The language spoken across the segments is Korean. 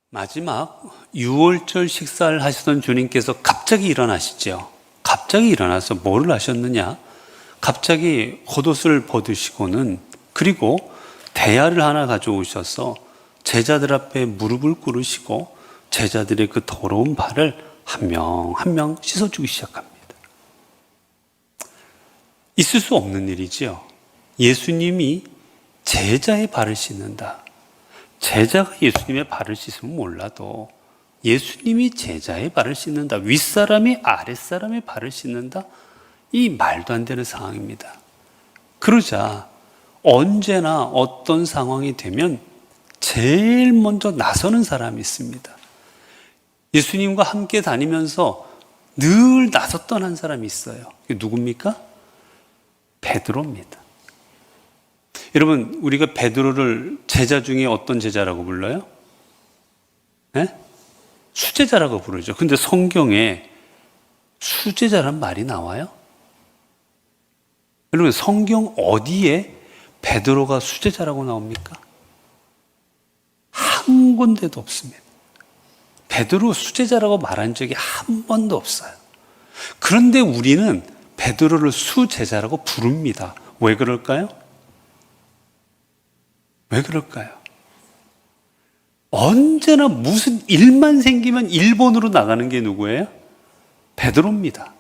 마지막 유월절 식사를 하시던 주님께서 갑자기 일어나시죠. 갑자기 일어나서 뭐를 하셨느냐? 갑자기 겉옷을 벗으시고는, 그리고 대야를 하나 가져오셔서 제자들 앞에 무릎을 꿇으시고 제자들의 그 더러운 발을 한 명 한 명 씻어주기 시작합니다. 있을 수 없는 일이지요. 예수님이 제자의 발을 씻는다. 제자가 예수님의 발을 씻으면 몰라도 예수님이 제자의 발을 씻는다. 윗사람이 아랫사람의 발을 씻는다. 이 말도 안 되는 상황입니다. 그러자 언제나 어떤 상황이 되면 제일 먼저 나서는 사람이 있습니다. 예수님과 함께 다니면서 늘 나섰던 한 사람이 있어요. 그게 누굽니까? 베드로입니다. 여러분, 우리가 베드로를 제자 중에 어떤 제자라고 불러요? 네? 수제자라고 부르죠. 근데 성경에 수제자란 말이 나와요? 여러분, 성경 어디에 베드로가 수제자라고 나옵니까? 한 군데도 없습니다. 베드로 수제자라고 말한 적이 한 번도 없어요. 그런데 우리는 베드로를 수제자라고 부릅니다. 왜 그럴까요? 왜 그럴까요? 언제나 무슨 일만 생기면 일본으로 나가는 게 누구예요? 베드로입니다.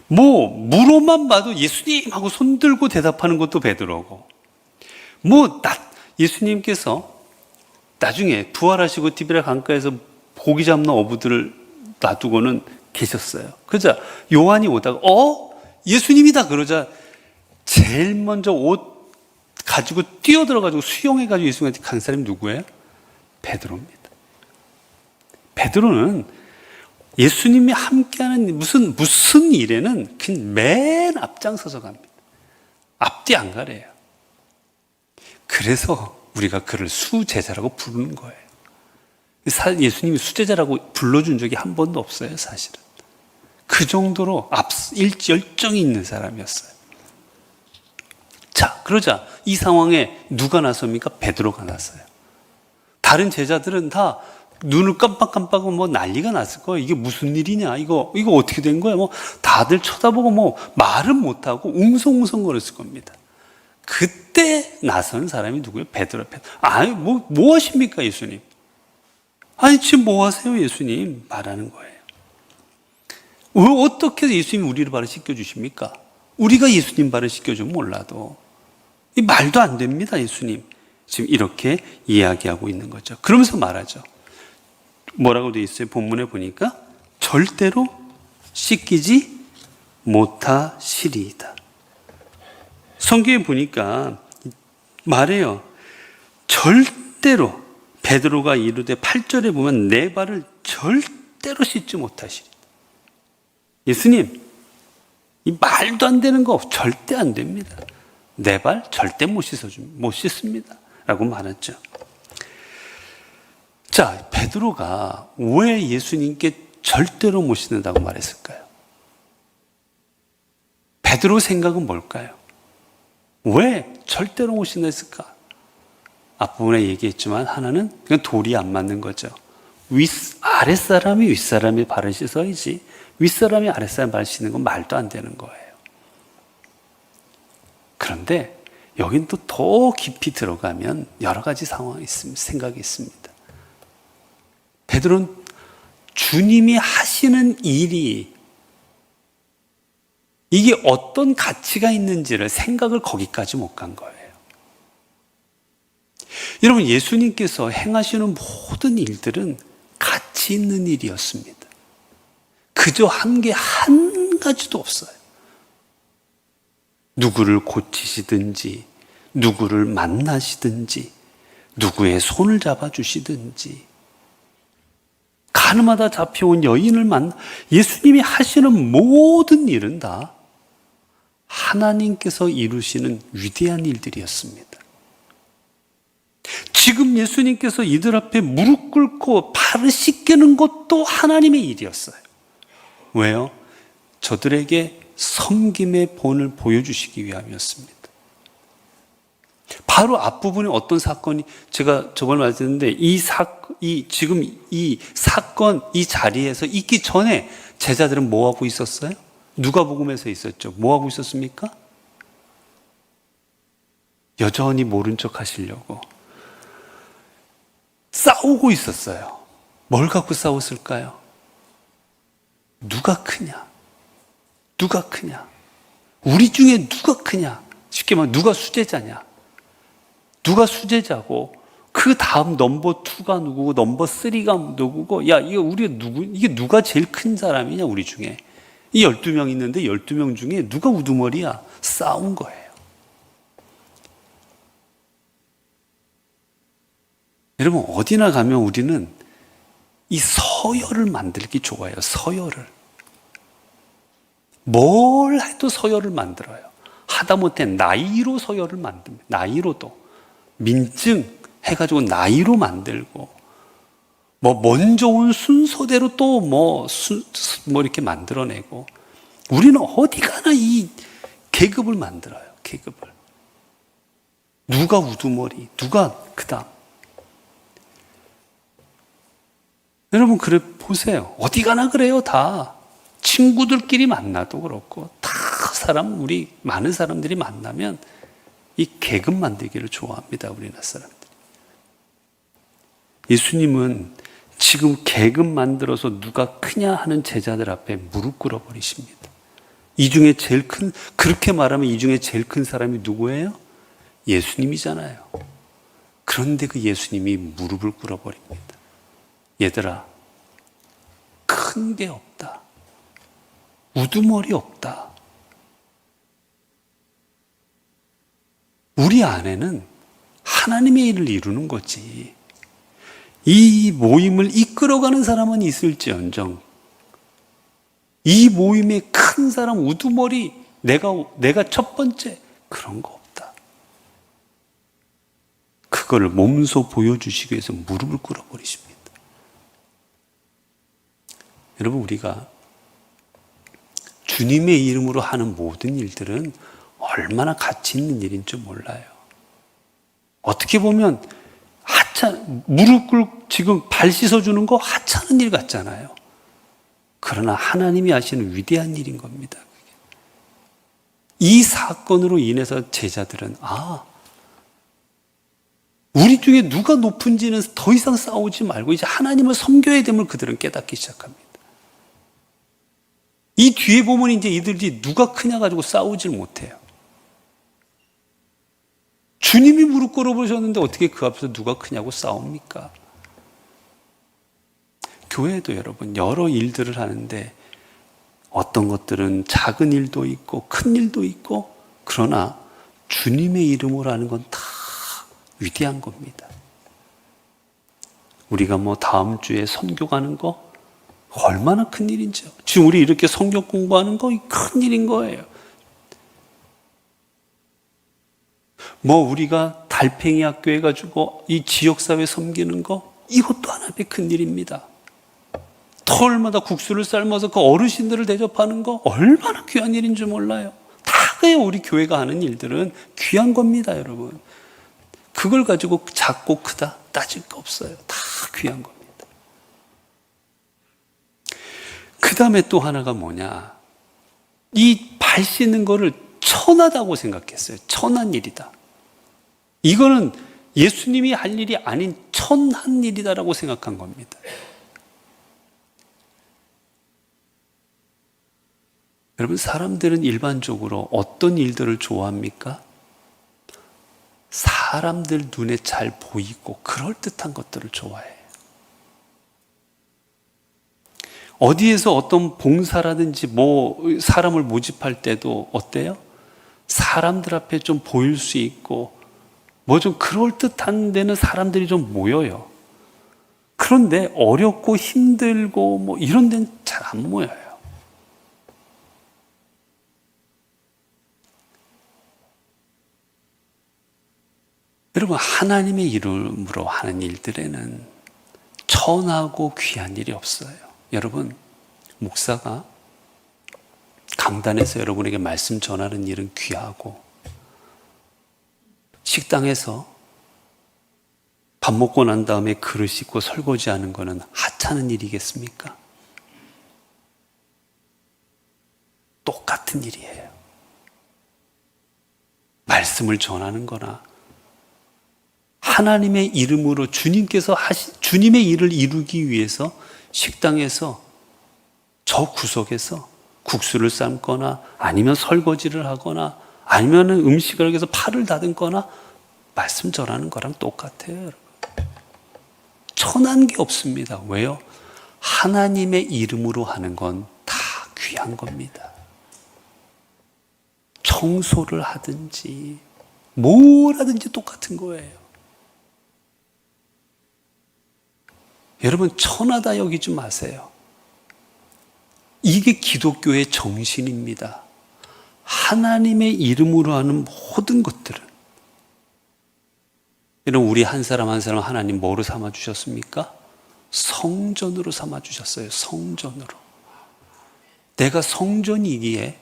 물어만 봐도 예수님 하고 손들고 대답하는 것도 베드로고, 예수님께서 나중에 부활하시고 디베랴 강가에서 고기 잡는 어부들을 놔두고는 계셨어요. 그러자 요한이 오다가 예수님이다 그러자 제일 먼저 옷 가지고 뛰어들어가지고 수영해가지고 예수님한테 간 사람이 누구예요? 베드로입니다. 베드로는 예수님이 함께하는 무슨 일에는 그냥 맨 앞장서서 갑니다. 앞뒤 안 가려요. 그래서 우리가 그를 수제자라고 부르는 거예요. 예수님이 수제자라고 불러준 적이 한 번도 없어요, 사실은. 그 정도로 열정이 있는 사람이었어요. 자, 그러자 이 상황에 누가 나섭니까? 베드로가 나서요. 다른 제자들은 다 눈을 깜빡깜빡하고 난리가 났을 거예요. 이게 무슨 일이냐? 이거 어떻게 된 거야? 다들 쳐다보고 말은 못하고 웅성웅성거렸을 겁니다. 그때 나서는 사람이 누구예요? 베드로. 아니, 뭐 하십니까, 예수님? 아니, 지금 뭐 하세요, 예수님? 말하는 거예요. 왜 어떻게 예수님이 우리를 발을 씻겨주십니까? 우리가 예수님 발을 씻겨주면 몰라도. 이 말도 안 됩니다, 예수님. 지금 이렇게 이야기하고 있는 거죠. 그러면서 말하죠. 뭐라고 되어 있어요? 본문에 보니까 절대로 씻기지 못하시리이다. 성경에 보니까 말해요. 절대로 베드로가 이르되 8절에 보면 내 발을 절대로 씻지 못하시리다. 예수님, 이 말도 안 되는 거 절대 안 됩니다. 내 발 절대 못 씻습니다. 라고 말했죠. 자, 베드로가 왜 예수님께 절대로 못 씻는다고 말했을까요? 베드로 생각은 뭘까요? 왜 절대로 못 씻는했을까? 앞부분에 얘기했지만 하나는 그냥 돌이 안 맞는 거죠. 아랫사람이 윗사람의 발을 씻어야지 윗사람이 아랫사람의 발을 씻는 건 말도 안 되는 거예요. 그런데 여긴 또 더 깊이 들어가면 여러 가지 상황이 있습니다. 생각이 있습니다. 베드로는 주님이 하시는 일이 이게 어떤 가치가 있는지를 생각을 거기까지 못 간 거예요. 여러분, 예수님께서 행하시는 모든 일들은 가치 있는 일이었습니다. 그저 한 가지도 없어요. 누구를 고치시든지, 누구를 만나시든지, 누구의 손을 잡아주시든지, 가늠하다 잡혀온 여인을 예수님이 하시는 모든 일은 다 하나님께서 이루시는 위대한 일들이었습니다. 지금 예수님께서 이들 앞에 무릎 꿇고 발을 씻기는 것도 하나님의 일이었어요. 왜요? 저들에게 섬김의 본을 보여주시기 위함이었습니다. 바로 앞부분에 어떤 사건이, 제가 저번에 말씀드렸는데, 지금 이 사건, 이 자리에서 있기 전에 제자들은 뭐 하고 있었어요? 누가복음에서 있었죠. 뭐 하고 있었습니까? 여전히 모른 척 하시려고 싸우고 있었어요. 뭘 갖고 싸웠을까요? 누가 크냐? 누가 크냐? 우리 중에 누가 크냐? 쉽게 말하면 누가 수제자냐? 누가 수제자고, 그 다음 넘버 2가 누구고, 넘버 3가 누구고, 야, 이게 누가 제일 큰 사람이냐, 우리 중에. 이 12명 있는데 12명 중에 누가 우두머리야? 싸운 거예요. 여러분, 어디나 가면 우리는 이 서열을 만들기 좋아해요. 서열을. 뭘 해도 서열을 만들어요. 하다못해 나이로 서열을 만듭니다. 나이로도. 민증 해가지고 나이로 만들고, 먼저 온 순서대로 또 이렇게 만들어내고, 우리는 어디 가나 이 계급을 만들어요. 계급을. 누가 우두머리, 누가 그다음. 여러분, 그래 보세요. 어디 가나 그래요, 다. 친구들끼리 만나도 그렇고, 다 우리 많은 사람들이 만나면 이 계급 만들기를 좋아합니다, 우리나라 사람들이. 예수님은 지금 계급 만들어서 누가 크냐 하는 제자들 앞에 무릎 꿇어 버리십니다. 이 중에 제일 큰, 그렇게 말하면 이 중에 제일 큰 사람이 누구예요? 예수님이잖아요. 그런데 그 예수님이 무릎을 꿇어 버립니다. 얘들아, 큰 게 없다. 우두머리 없다. 우리 안에는 하나님의 일을 이루는 거지. 이 모임을 이끌어가는 사람은 있을지언정, 이 모임에 큰 사람, 우두머리, 내가 첫 번째, 그런 거 없다. 그걸 몸소 보여주시기 위해서 무릎을 꿇어버리십니다. 여러분, 우리가 주님의 이름으로 하는 모든 일들은 얼마나 가치 있는 일인 줄 몰라요. 어떻게 보면 무릎 꿇고 지금 발 씻어주는 거 하찮은 일 같잖아요. 그러나 하나님이 하시는 위대한 일인 겁니다. 이 사건으로 인해서 제자들은, 우리 중에 누가 높은지는 더 이상 싸우지 말고 이제 하나님을 섬겨야 됨을 그들은 깨닫기 시작합니다. 이 뒤에 보면 이제 이들이 누가 크냐 가지고 싸우질 못해요. 주님이 무릎 꿇어보셨는데 어떻게 그 앞에서 누가 크냐고 싸웁니까? 교회도 여러분, 여러 일들을 하는데 어떤 것들은 작은 일도 있고 큰 일도 있고, 그러나 주님의 이름으로 하는 건 다 위대한 겁니다. 우리가 다음 주에 선교 가는 거 얼마나 큰 일인지요. 지금 우리 이렇게 성경 공부하는 거 큰 일인 거예요. 우리가 달팽이 학교 해가지고 이 지역사회 섬기는 거, 이것도 하나의 큰 일입니다. 터울마다 국수를 삶아서 그 어르신들을 대접하는 거 얼마나 귀한 일인 줄 몰라요. 다 그래요. 우리 교회가 하는 일들은 귀한 겁니다, 여러분. 그걸 가지고 작고 크다 따질 거 없어요. 다 귀한 겁니다. 그 다음에 또 하나가 뭐냐, 이 발 씻는 거를 천하다고 생각했어요. 천한 일이다. 이거는 예수님이 할 일이 아닌 천한 일이다라고 생각한 겁니다. 여러분, 사람들은 일반적으로 어떤 일들을 좋아합니까? 사람들 눈에 잘 보이고 그럴듯한 것들을 좋아해요. 어디에서 어떤 봉사라든지 사람을 모집할 때도 어때요? 사람들 앞에 좀 보일 수 있고 좀 그럴듯한 데는 사람들이 좀 모여요. 그런데 어렵고 힘들고 이런 데는 잘 안 모여요. 여러분, 하나님의 이름으로 하는 일들에는 천하고 귀한 일이 없어요. 여러분, 목사가 강단에서 여러분에게 말씀 전하는 일은 귀하고, 식당에서 밥 먹고 난 다음에 그릇 씻고 설거지하는 거는 하찮은 일이겠습니까? 똑같은 일이에요. 말씀을 전하는 거나 하나님의 이름으로 주님의 일을 이루기 위해서 식당에서 저 구석에서 국수를 삶거나 아니면 설거지를 하거나 아니면 음식을 위해서 팔을 다듬거나 말씀 전하는 거랑 똑같아요, 여러분. 천한 게 없습니다. 왜요? 하나님의 이름으로 하는 건 다 귀한 겁니다. 청소를 하든지 뭘 하든지 똑같은 거예요. 여러분, 천하다 여기지 마세요. 이게 기독교의 정신입니다. 하나님의 이름으로 하는 모든 것들은, 여러분, 우리 한 사람 한 사람 하나님 뭐로 삼아주셨습니까? 성전으로 삼아주셨어요. 성전으로. 내가 성전이기에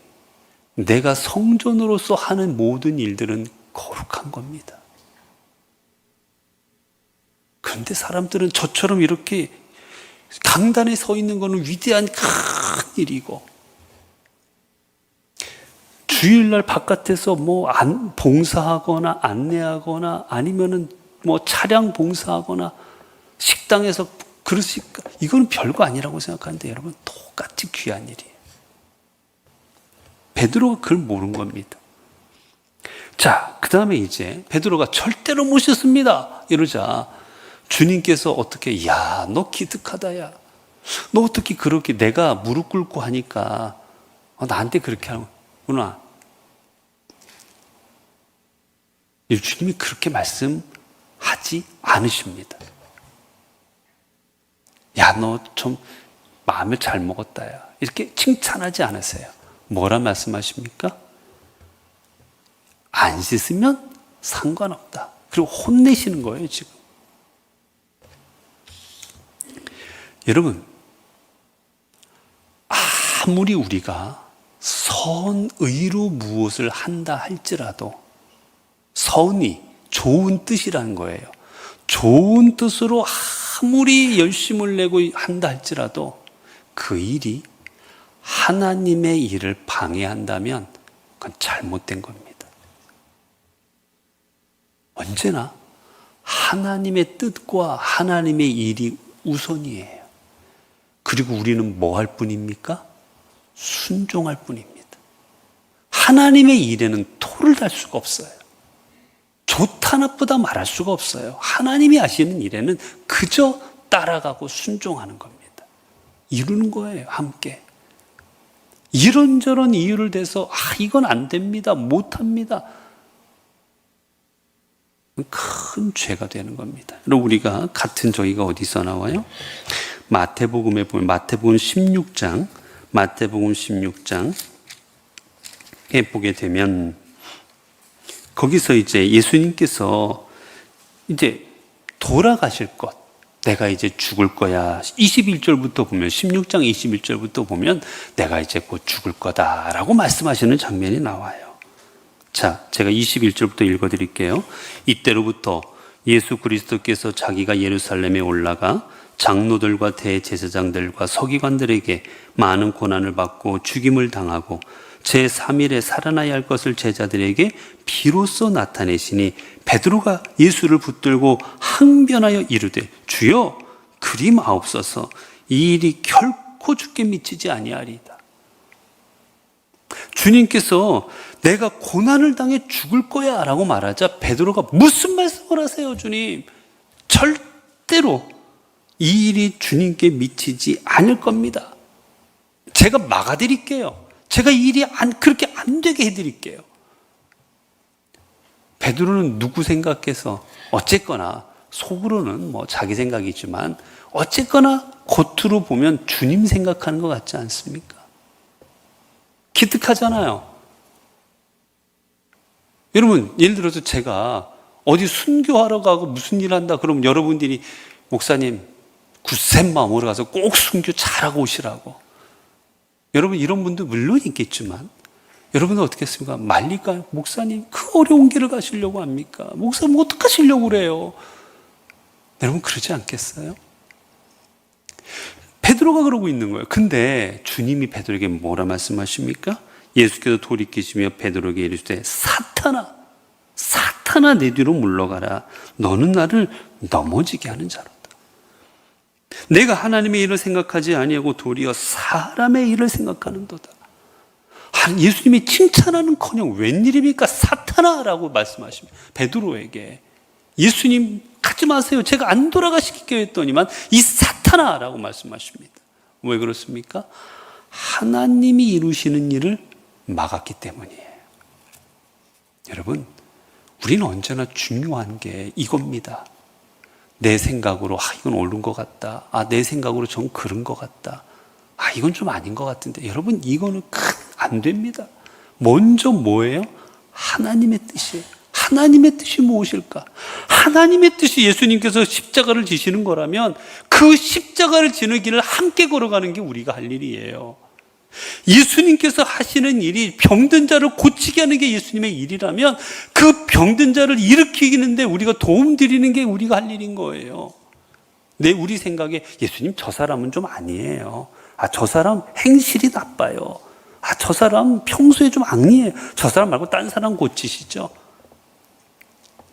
내가 성전으로서 하는 모든 일들은 거룩한 겁니다. 그런데 사람들은 저처럼 이렇게 강단에 서 있는 것은 위대한 큰 일이고, 주일날 바깥에서 봉사하거나 안내하거나 아니면은 차량 봉사하거나 식당에서 이거는 별거 아니라고 생각하는데 여러분, 똑같이 귀한 일이에요. 베드로가 그걸 모르는 겁니다. 자, 그 다음에 이제 베드로가 절대로 못 씻습니다 이러자 주님께서 어떻게, 야, 너 기특하다, 야. 너 어떻게 그렇게 내가 무릎 꿇고 하니까 나한테 그렇게 하는구나. 주님이 그렇게 말씀하지 않으십니다. 야, 너 좀 마음을 잘 먹었다, 야. 이렇게 칭찬하지 않으세요. 뭐라 말씀하십니까? 안 씻으면 상관없다. 그리고 혼내시는 거예요, 지금. 여러분, 아무리 우리가 선의로 무엇을 한다 할지라도, 선의, 좋은 뜻이라는 거예요. 좋은 뜻으로 아무리 열심을 내고 한다 할지라도 그 일이 하나님의 일을 방해한다면 그건 잘못된 겁니다. 언제나 하나님의 뜻과 하나님의 일이 우선이에요. 그리고 우리는 뭐 할 뿐입니까? 순종할 뿐입니다. 하나님의 일에는 토를 달 수가 없어요. 좋다 나쁘다 말할 수가 없어요. 하나님이 하시는 일에는 그저 따라가고 순종하는 겁니다. 이루는 거예요, 함께. 이런저런 이유를 대서 이건 안 됩니다, 못합니다, 큰 죄가 되는 겁니다. 그럼 우리가 같은 저희가 어디서 나와요? 마태복음에 보면 마태복음 16장에 보게 되면 거기서 이제 예수님께서 이제 돌아가실 것, 내가 이제 죽을 거야. 21절부터 보면, 16장 21절부터 보면 내가 이제 곧 죽을 거다라고 말씀하시는 장면이 나와요. 자, 제가 21절부터 읽어드릴게요. 이때로부터 예수 그리스도께서 자기가 예루살렘에 올라가 장로들과 대제사장들과 서기관들에게 많은 고난을 받고 죽임을 당하고 제3일에 살아나야 할 것을 제자들에게 비로소 나타내시니 베드로가 예수를 붙들고 항변하여 이르되 주여 그리 마옵소서, 이 일이 결코 주께 미치지 아니하리이다. 주님께서 내가 고난을 당해 죽을 거야 라고 말하자 베드로가 무슨 말씀을 하세요, 주님? 절대로 이 일이 주님께 미치지 않을 겁니다. 제가 막아드릴게요. 제가 이 일이 그렇게 안 되게 해드릴게요. 베드로는 누구 생각해서 어쨌거나 속으로는 자기 생각이지만 어쨌거나 겉으로 보면 주님 생각하는 것 같지 않습니까? 기특하잖아요. 여러분, 예를 들어서 제가 어디 순교하러 가고 무슨 일 한다 그러면 여러분들이 목사님 굳센 마음으로 가서 꼭 순교 잘하고 오시라고. 여러분, 이런 분도 물론 있겠지만 여러분은 어떻게 했습니까? 말릴까요? 목사님, 그 어려운 길을 가시려고 합니까? 목사님, 어떡하시려고 그래요? 여러분, 그러지 않겠어요? 베드로가 그러고 있는 거예요. 근데 주님이 베드로에게 뭐라 말씀하십니까? 예수께서 돌이키시며 베드로에게 이르시되 사탄아 내 뒤로 물러가라. 너는 나를 넘어지게 하는 자로다. 내가 하나님의 일을 생각하지 아니하고 도리어 사람의 일을 생각하는도다. 예수님이 칭찬하는커녕 웬일입니까? 사탄아라고 말씀하십니다. 베드로에게. 예수님 가지 마세요. 제가 안 돌아가시게 했더니만 이 사탄아라고 말씀하십니다. 왜 그렇습니까? 하나님이 이루시는 일을 막았기 때문이에요. 여러분, 우리는 언제나 중요한 게 이겁니다. 내 생각으로 이건 옳은 것 같다. 내 생각으로 좀 그런 것 같다. 이건 좀 아닌 것 같은데. 여러분, 이거는 안 됩니다. 먼저 뭐예요? 하나님의 뜻이에요. 하나님의 뜻이 무엇일까? 하나님의 뜻이 예수님께서 십자가를 지시는 거라면 그 십자가를 지는 길을 함께 걸어가는 게 우리가 할 일이에요. 예수님께서 하시는 일이 병든 자를 고치게 하는 게 예수님의 일이라면 그 병든 자를 일으키는데 우리가 도움 드리는 게 우리가 할 일인 거예요. 우리 생각에 예수님 저 사람은 좀 아니에요. 저 사람 행실이 나빠요. 저 사람 평소에 좀 악리해요. 저 사람 말고 딴 사람 고치시죠.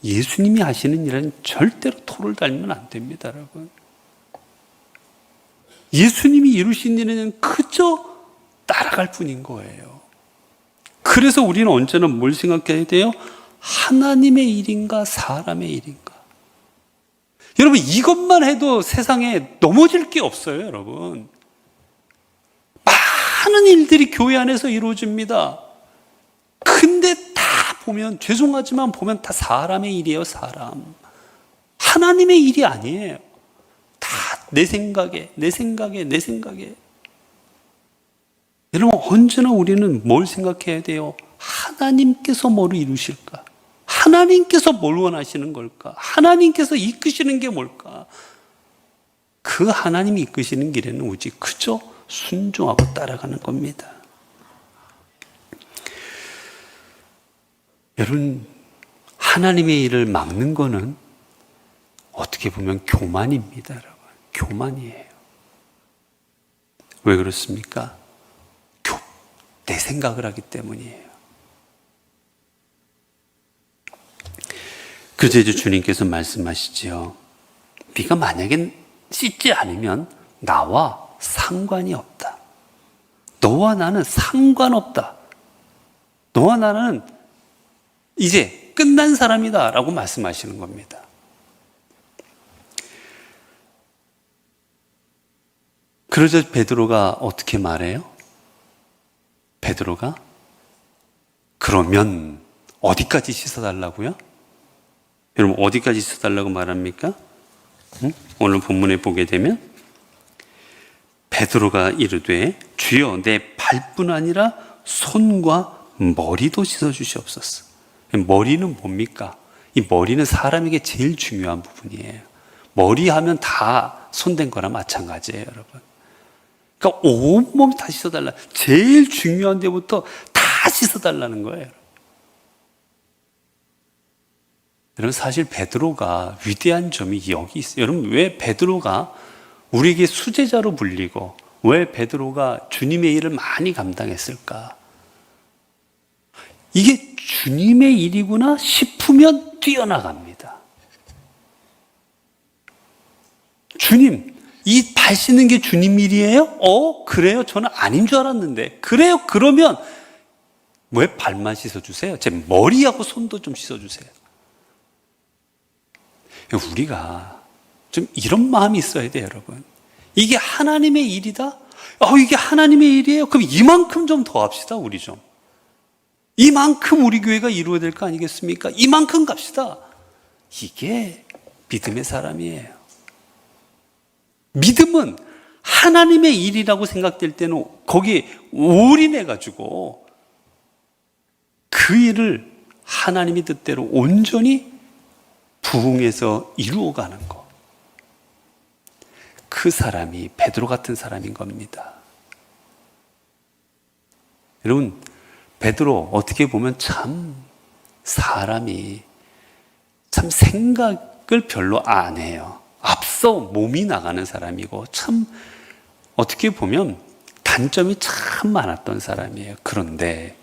예수님이 하시는 일은 절대로 토를 달면 안 됩니다, 여러분. 예수님이 이루신 일은 그저 따라갈 뿐인 거예요. 그래서 우리는 언제나 뭘 생각해야 돼요? 하나님의 일인가 사람의 일인가? 여러분, 이것만 해도 세상에 넘어질 게 없어요, 여러분. 많은 일들이 교회 안에서 이루어집니다. 근데 다 보면, 죄송하지만 보면 다 사람의 일이에요, 사람. 하나님의 일이 아니에요. 다 내 생각에. 여러분, 언제나 우리는 뭘 생각해야 돼요? 하나님께서 뭘 이루실까? 하나님께서 뭘 원하시는 걸까? 하나님께서 이끄시는 게 뭘까? 그 하나님이 이끄시는 길에는 오직 그저 순종하고 따라가는 겁니다. 여러분, 하나님의 일을 막는 거는 어떻게 보면 교만입니다, 여러분. 교만이에요. 왜 그렇습니까? 내 생각을 하기 때문이에요. 그래서 이제 주님께서 말씀하시지요. 네가 만약에 씻지 않으면 나와 상관이 없다. 너와 나는 상관없다. 너와 나는 이제 끝난 사람이다 라고 말씀하시는 겁니다. 그러자 베드로가 어떻게 말해요? 베드로가 그러면 어디까지 씻어달라고요? 여러분, 어디까지 씻어달라고 말합니까? 오늘 본문에 보게 되면 베드로가 이르되 주여 내 발뿐 아니라 손과 머리도 씻어주시옵소서. 머리는 뭡니까? 이 머리는 사람에게 제일 중요한 부분이에요. 머리 하면 다 손댄 거나 마찬가지예요, 여러분. 그러니까 온몸 다 씻어달라. 제일 중요한 데부터 다 씻어달라는 거예요. 여러분, 사실 베드로가 위대한 점이 여기 있어요. 여러분, 왜 베드로가 우리에게 수제자로 불리고 왜 베드로가 주님의 일을 많이 감당했을까? 이게 주님의 일이구나 싶으면 뛰어나갑니다. 주님, 이 발 씻는 게 주님 일이에요? 그래요? 저는 아닌 줄 알았는데. 그래요? 그러면 왜 발만 씻어주세요? 제 머리하고 손도 좀 씻어주세요. 우리가 좀 이런 마음이 있어야 돼요, 여러분. 이게 하나님의 일이다? 이게 하나님의 일이에요? 그럼 이만큼 좀 더 합시다, 우리 좀. 이만큼 우리 교회가 이루어야 될 거 아니겠습니까? 이만큼 갑시다. 이게 믿음의 사람이에요. 믿음은 하나님의 일이라고 생각될 때는 거기에 올인해가지고 그 일을 하나님의 뜻대로 온전히 부응해서 이루어가는 것. 그 사람이 베드로 같은 사람인 겁니다. 여러분, 베드로 어떻게 보면 참 사람이 참 생각을 별로 안 해요. 앞서 몸이 나가는 사람이고 참 어떻게 보면 단점이 참 많았던 사람이에요. 그런데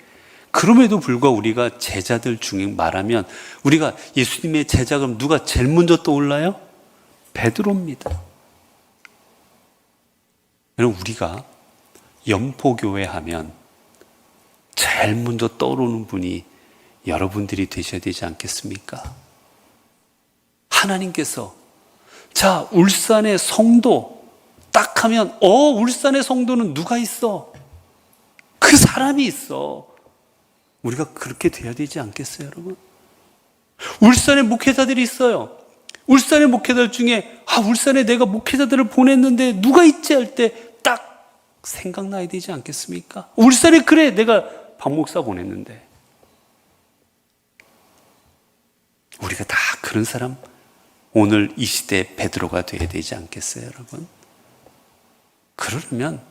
그럼에도 불구하고 우리가 제자들 중에 말하면 우리가 예수님의 제자 그럼 누가 제일 먼저 떠올라요? 베드로입니다. 여러분 우리가 연포교회 하면 제일 먼저 떠오르는 분이 여러분들이 되셔야 되지 않겠습니까? 하나님께서 자 울산의 성도 딱 하면 울산의 성도는 누가 있어? 그 사람이 있어. 우리가 그렇게 돼야 되지 않겠어요, 여러분? 울산에 목회자들이 있어요. 울산의 목회자들 중에 울산에 내가 목회자들을 보냈는데 누가 있지 할 때 딱 생각나야 되지 않겠습니까? 울산에 그래 내가 박 목사 보냈는데. 우리가 다 그런 사람 오늘 이 시대에 베드로가 돼야 되지 않겠어요, 여러분? 그러려면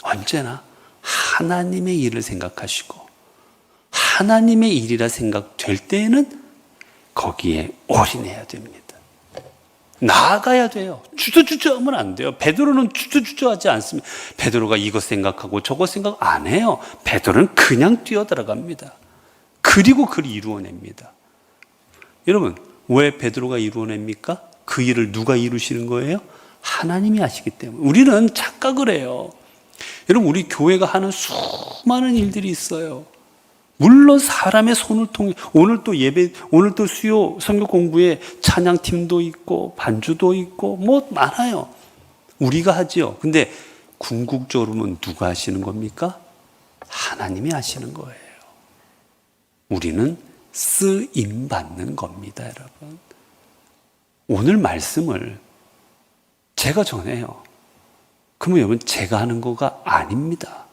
언제나 하나님의 일을 생각하시고 하나님의 일이라 생각될 때에는 거기에 올인해야 됩니다. 나아가야 돼요. 주저주저하면 안 돼요. 베드로는 주저주저하지 않습니다. 베드로가 이것 생각하고 저것 생각 안 해요. 베드로는 그냥 뛰어들어갑니다. 그리고 그를 이루어냅니다. 여러분 왜 베드로가 이루어냅니까? 그 일을 누가 이루시는 거예요? 하나님이 하시기 때문에. 우리는 착각을 해요. 여러분 우리 교회가 하는 수많은 일들이 있어요. 물론 사람의 손을 통해 오늘 또 예배, 오늘 또 수요 성경 공부에 찬양팀도 있고 반주도 있고 뭐 많아요. 우리가 하지요. 근데 궁극적으로는 누가 하시는 겁니까? 하나님이 하시는 거예요. 우리는 쓰임 받는 겁니다, 여러분. 오늘 말씀을 제가 전해요. 그러면 여러분 제가 하는 거가 아닙니다.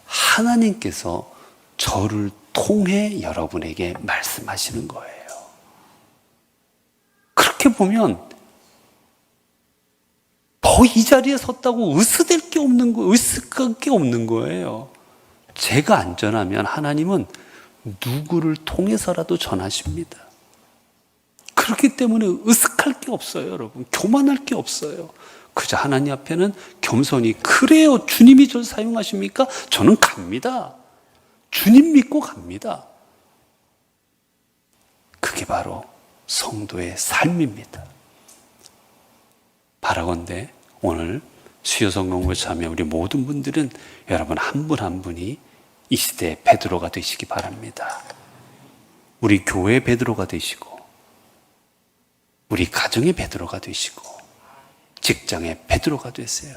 하나님께서 저를 통해 여러분에게 말씀하시는 거예요. 그렇게 보면 더 이 자리에 섰다고 으스댈 게 없는 거, 으쓱할 게 없는 거예요. 제가 안전하면 하나님은 누구를 통해서라도 전하십니다. 그렇기 때문에 으쓱할 게 없어요, 여러분. 교만할 게 없어요. 그저 하나님 앞에는 겸손히 그래요. 주님이 저를 사용하십니까? 저는 갑니다. 주님 믿고 갑니다. 그게 바로 성도의 삶입니다. 바라건대 오늘 수요 성공부에 참여 우리 모든 분들은 여러분 한 분 한 분이 이 시대의 베드로가 되시기 바랍니다. 우리 교회의 베드로가 되시고 우리 가정의 베드로가 되시고 직장의 베드로가 되세요.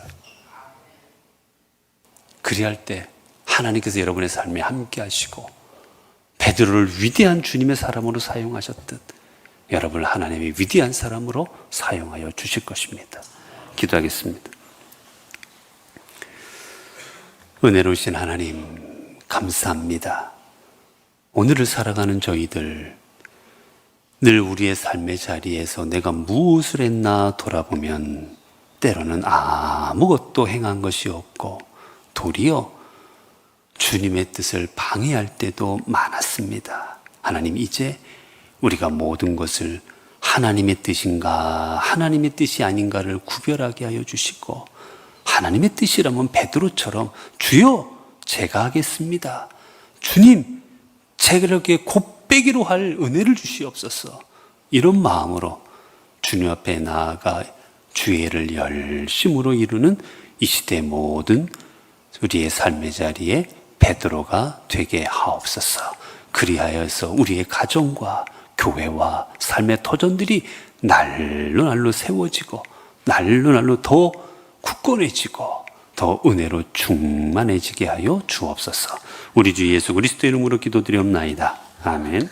그리할 때 하나님께서 여러분의 삶에 함께 하시고 베드로를 위대한 주님의 사람으로 사용하셨듯 여러분을 하나님의 위대한 사람으로 사용하여 주실 것입니다. 기도하겠습니다. 은혜로우신 하나님 감사합니다. 오늘을 살아가는 저희들 늘 우리의 삶의 자리에서 내가 무엇을 했나 돌아보면 때로는 아무것도 행한 것이 없고 도리어 주님의 뜻을 방해할 때도 많았습니다. 하나님 이제 우리가 모든 것을 하나님의 뜻인가 하나님의 뜻이 아닌가를 구별하게 하여 주시고 하나님의 뜻이라면 베드로처럼 주여 제가 하겠습니다. 주님 제게 곱배기로 할 은혜를 주시옵소서. 이런 마음으로 주님 앞에 나아가 주의 일을 열심으로 이루는 이 시대의 모든 우리의 삶의 자리에 베드로가 되게 하옵소서. 그리하여서 우리의 가정과 교회와 삶의 터전들이 날로 날로 세워지고 날로 날로 더 굳건해지고 더 은혜로 충만해지게 하여 주옵소서. 우리 주 예수 그리스도 이름으로 기도드리옵나이다. 아멘.